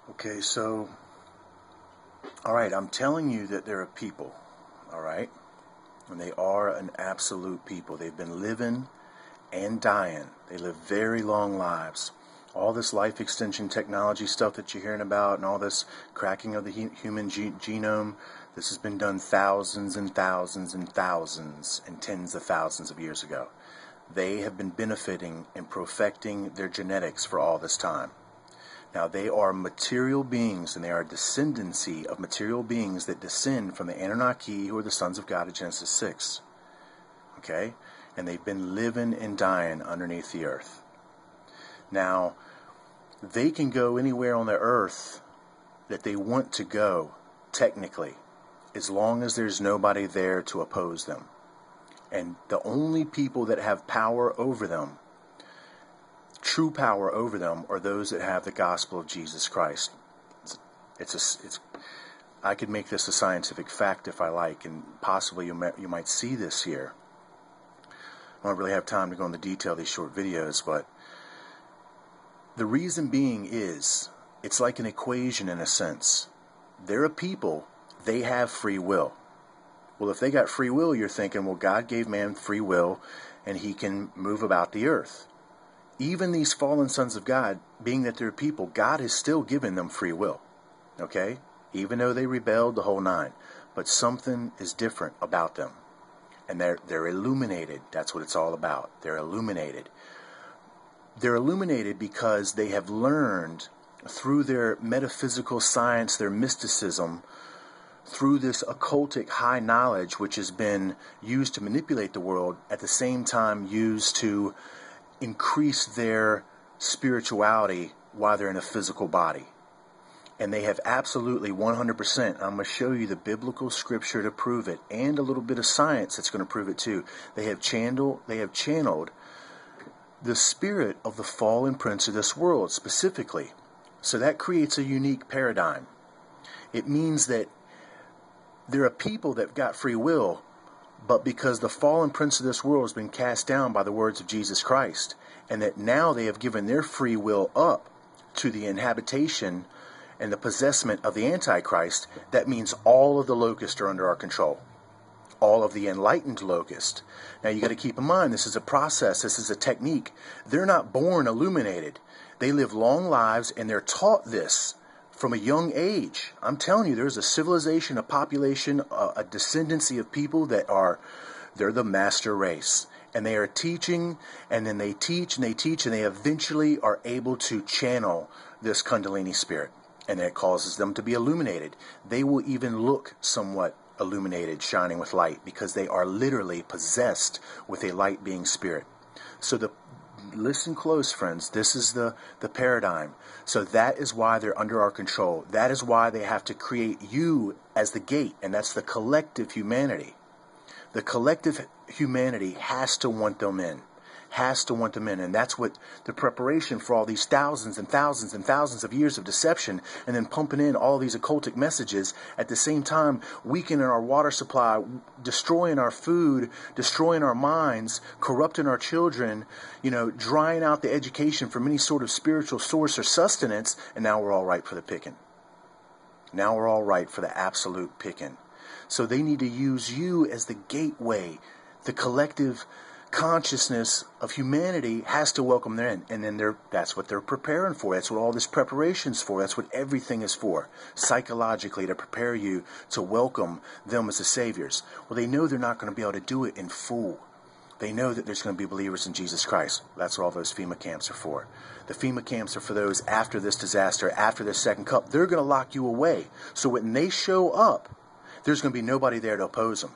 Okay, so, all right, I'm telling you that there are people, all right? And they are an absolute people. They've been living and dying. They live very long lives. All this life extension technology stuff that you're hearing about and all this cracking of the human genome, this has been done thousands and thousands and thousands and tens of thousands of years ago. They have been benefiting and perfecting their genetics for all this time. Now, they are material beings, and they are a descendancy of material beings that descend from the Anunnaki, who are the sons of God of Genesis 6. Okay? And they've been living and dying underneath the earth. Now, they can go anywhere on the earth that they want to go, technically, as long as there's nobody there to oppose them. And the only people that have power over them, true power over them, are those that have the gospel of Jesus Christ. I could make this a scientific fact if I like, and possibly you might see this here. I don't really have time to go into detail of these short videos, but the reason being is, it's like an equation in a sense. There are people, they have free will. Well, if they got free will, you're thinking, well, God gave man free will, and he can move about the earth. Even these fallen sons of God, being that they're people, God has still given them free will. Okay? Even though they rebelled the whole nine. But something is different about them. And they're illuminated. That's what it's all about. They're illuminated. They're illuminated because they have learned through their metaphysical science, their mysticism, through this occultic high knowledge which has been used to manipulate the world, at the same time used to increase their spirituality while they're in a physical body. And they have absolutely 100%, I'm going to show you the biblical scripture to prove it, and a little bit of science that's going to prove it too. They have channeled the spirit of the fallen prince of this world specifically. So that creates a unique paradigm. It means that there are people that have got free will, but because the fallen prince of this world has been cast down by the words of Jesus Christ, and that now they have given their free will up to the inhabitation and the possessment of the Antichrist, that means all of the locusts are under our control. All of the enlightened locusts. Now you got to keep in mind, this is a process, this is a technique. They're not born illuminated. They live long lives, and they're taught this from a young age. I'm telling you, there's a civilization, a population, a descendancy of people they're the master race. And they are teaching, and then they teach, and they teach, and they eventually are able to channel this Kundalini spirit. And it causes them to be illuminated. They will even look somewhat illuminated, shining with light, because they are literally possessed with a light-being spirit. So listen close, friends. This is the paradigm. So that is why they're under our control. That is why they have to create you as the gate, and that's the collective humanity. The collective humanity has to want them in. Has to want them in. And that's what the preparation for all these thousands and thousands and thousands of years of deception, and then pumping in all these occultic messages, at the same time weakening our water supply, destroying our food, destroying our minds, corrupting our children, drying out the education from any sort of spiritual source or sustenance, and now we're all ripe for the picking. Now we're all ripe for the absolute picking. So they need to use you as the gateway. The collective consciousness of humanity has to welcome them in. And then that's what they're preparing for. That's what all this preparation's for. That's what everything is for. Psychologically, to prepare you to welcome them as the saviors. Well, they know they're not going to be able to do it in full. They know that there's going to be believers in Jesus Christ. That's what all those FEMA camps are for. The FEMA camps are for those after this disaster, after this second cup. They're going to lock you away. So when they show up, there's going to be nobody there to oppose them.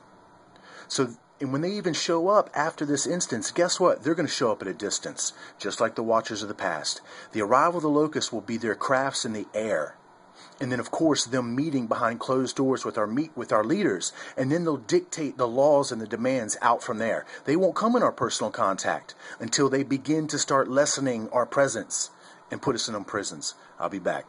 And when they even show up after this instance, guess what? They're going to show up at a distance, just like the watchers of the past. The arrival of the locusts will be their crafts in the air. And then, of course, them meeting behind closed doors with our leaders. And then they'll dictate the laws and the demands out from there. They won't come in our personal contact until they begin to start lessening our presence and put us in them prisons. I'll be back.